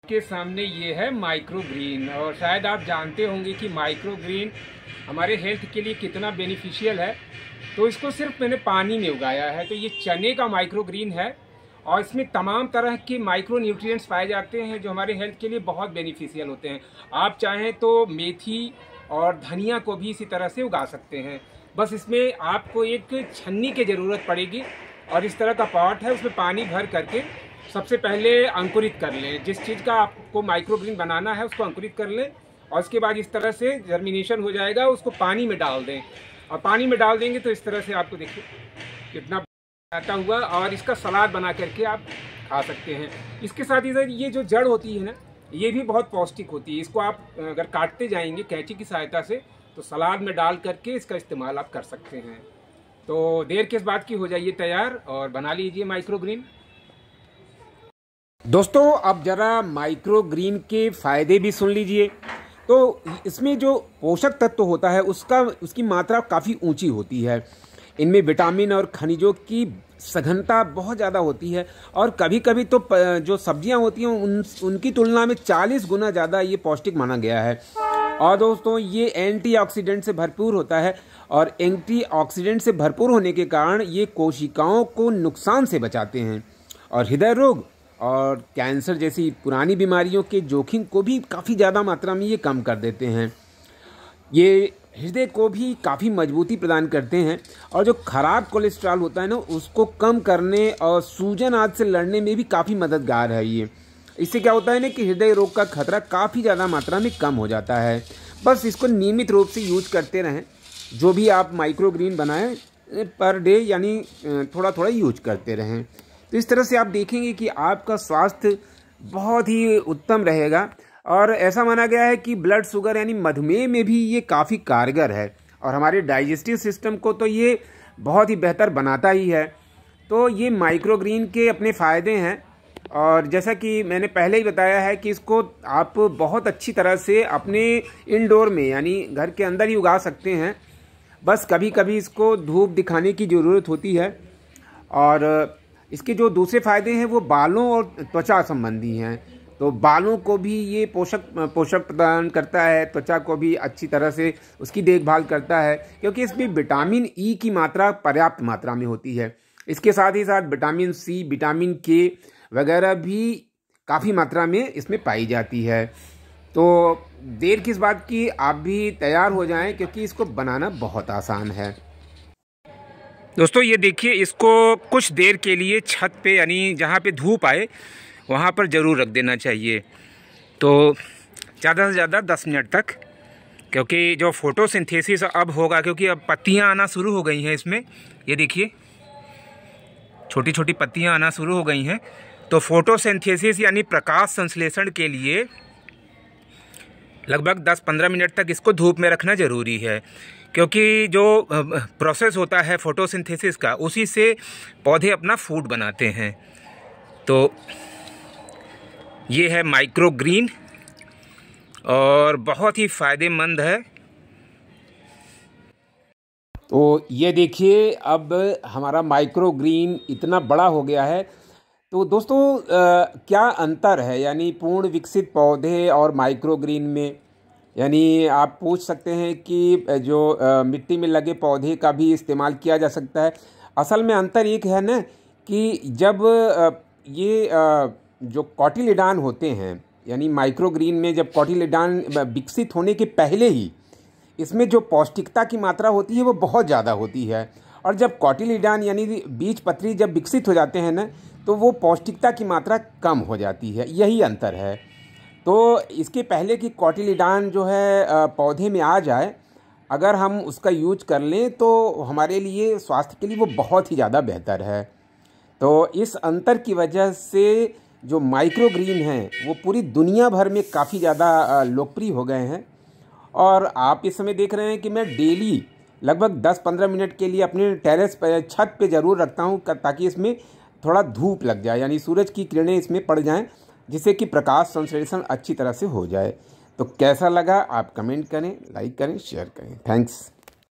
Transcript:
के सामने ये है माइक्रो ग्रीन, और शायद आप जानते होंगे कि माइक्रो ग्रीन हमारे हेल्थ के लिए कितना बेनिफिशियल है। तो इसको सिर्फ मैंने पानी में उगाया है। तो ये चने का माइक्रो ग्रीन है और इसमें तमाम तरह के माइक्रो न्यूट्रिएंट्स पाए जाते हैं जो हमारे हेल्थ के लिए बहुत बेनिफिशियल होते हैं। आप चाहें तो मेथी और धनिया को भी इसी तरह से उगा सकते हैं। बस इसमें आपको एक छन्नी की ज़रूरत पड़ेगी और इस तरह का पॉट है, उसमें पानी भर करके सबसे पहले अंकुरित कर लें। जिस चीज़ का आपको माइक्रो ग्रीन बनाना है उसको अंकुरित कर लें और उसके बाद इस तरह से जर्मिनेशन हो जाएगा, उसको पानी में डाल दें। और पानी में डाल देंगे तो इस तरह से आपको देखिए कितना आता हुआ, और इसका सलाद बना करके आप खा सकते हैं। इसके साथ इधर ये जो जड़ होती है ना, ये भी बहुत पौष्टिक होती है। इसको आप अगर काटते जाएंगे कैंची की सहायता से तो सलाद में डाल करके इसका इस्तेमाल आप कर सकते हैं। तो देर किस बात की, हो जाइए तैयार और बना लीजिए माइक्रो ग्रीन। दोस्तों अब ज़रा माइक्रो ग्रीन के फ़ायदे भी सुन लीजिए। तो इसमें जो पोषक तत्व होता है उसकी मात्रा काफ़ी ऊंची होती है। इनमें विटामिन और खनिजों की सघनता बहुत ज़्यादा होती है और कभी कभी तो जो सब्जियां होती हैं उनकी तुलना में 40 गुना ज़्यादा ये पौष्टिक माना गया है। और दोस्तों ये एंटीऑक्सीडेंट से भरपूर होता है और एंटीऑक्सीडेंट से भरपूर होने के कारण ये कोशिकाओं को नुकसान से बचाते हैं और हृदय रोग और कैंसर जैसी पुरानी बीमारियों के जोखिम को भी काफ़ी ज़्यादा मात्रा में ये कम कर देते हैं। ये हृदय को भी काफ़ी मजबूती प्रदान करते हैं और जो खराब कोलेस्ट्रॉल होता है ना उसको कम करने और सूजन आदि से लड़ने में भी काफ़ी मददगार है ये। इससे क्या होता है ना कि हृदय रोग का खतरा काफ़ी ज़्यादा मात्रा में कम हो जाता है। बस इसको नियमित रूप से यूज करते रहें। जो भी आप माइक्रो ग्रीन बनाएं पर डे यानी थोड़ा थोड़ा यूज करते रहें। तो इस तरह से आप देखेंगे कि आपका स्वास्थ्य बहुत ही उत्तम रहेगा। और ऐसा माना गया है कि ब्लड शुगर यानी मधुमेह में भी ये काफ़ी कारगर है और हमारे डाइजेस्टिव सिस्टम को तो ये बहुत ही बेहतर बनाता ही है। तो ये माइक्रो ग्रीन के अपने फ़ायदे हैं और जैसा कि मैंने पहले ही बताया है कि इसको आप बहुत अच्छी तरह से अपने इंडोर में यानी घर के अंदर ही उगा सकते हैं। बस कभी कभी इसको धूप दिखाने की ज़रूरत होती है। और इसके जो दूसरे फ़ायदे हैं वो बालों और त्वचा संबंधी हैं। तो बालों को भी ये पोषक प्रदान करता है, त्वचा को भी अच्छी तरह से उसकी देखभाल करता है क्योंकि इसमें विटामिन ई की मात्रा पर्याप्त मात्रा में होती है। इसके साथ ही साथ विटामिन सी, विटामिन के वगैरह भी काफ़ी मात्रा में इसमें पाई जाती है। तो देर किस बात की, आप भी तैयार हो जाएं क्योंकि इसको बनाना बहुत आसान है। दोस्तों ये देखिए, इसको कुछ देर के लिए छत पे यानी जहाँ पे धूप आए वहाँ पर ज़रूर रख देना चाहिए। तो ज़्यादा से ज़्यादा 10 मिनट तक, क्योंकि जो फोटोसिंथेसिस अब होगा क्योंकि अब पत्तियाँ आना शुरू हो गई हैं इसमें। ये देखिए छोटी छोटी पत्तियाँ आना शुरू हो गई हैं। तो फोटोसिंथेसिस यानी प्रकाश संश्लेषण के लिए लगभग 10-15 मिनट तक इसको धूप में रखना ज़रूरी है क्योंकि जो प्रोसेस होता है फोटोसिंथेसिस का उसी से पौधे अपना फूड बनाते हैं। तो ये है माइक्रो ग्रीन और बहुत ही फ़ायदेमंद है। तो ये देखिए अब हमारा माइक्रो ग्रीन इतना बड़ा हो गया है। तो दोस्तों क्या अंतर है यानी पूर्ण विकसित पौधे और माइक्रो ग्रीन में? यानी आप पूछ सकते हैं कि जो मिट्टी में लगे पौधे का भी इस्तेमाल किया जा सकता है। असल में अंतर एक है ना कि जब ये जो कॉटिलिडान होते हैं यानी माइक्रो ग्रीन में जब कॉटिलिडान विकसित होने के पहले ही इसमें जो पौष्टिकता की मात्रा होती है वो बहुत ज़्यादा होती है। और जब कॉटिलिडान यानी बीज पत्री जब विकसित हो जाते हैं ना तो वो पौष्टिकता की मात्रा कम हो जाती है। यही अंतर है। तो इसके पहले कि कॉटिलिडान जो है पौधे में आ जाए, अगर हम उसका यूज कर लें तो हमारे लिए स्वास्थ्य के लिए वो बहुत ही ज़्यादा बेहतर है। तो इस अंतर की वजह से जो माइक्रो ग्रीन हैं वो पूरी दुनिया भर में काफ़ी ज़्यादा लोकप्रिय हो गए हैं। और आप इस समय देख रहे हैं कि मैं डेली लगभग 10-15 मिनट के लिए अपने टेरेस पर छत पे ज़रूर रखता हूँ ताकि इसमें थोड़ा धूप लग जाए यानी सूरज की किरणें इसमें पड़ जाएं जिससे कि प्रकाश संश्लेषण अच्छी तरह से हो जाए। तो कैसा लगा आप कमेंट करें, लाइक करें, शेयर करें। थैंक्स।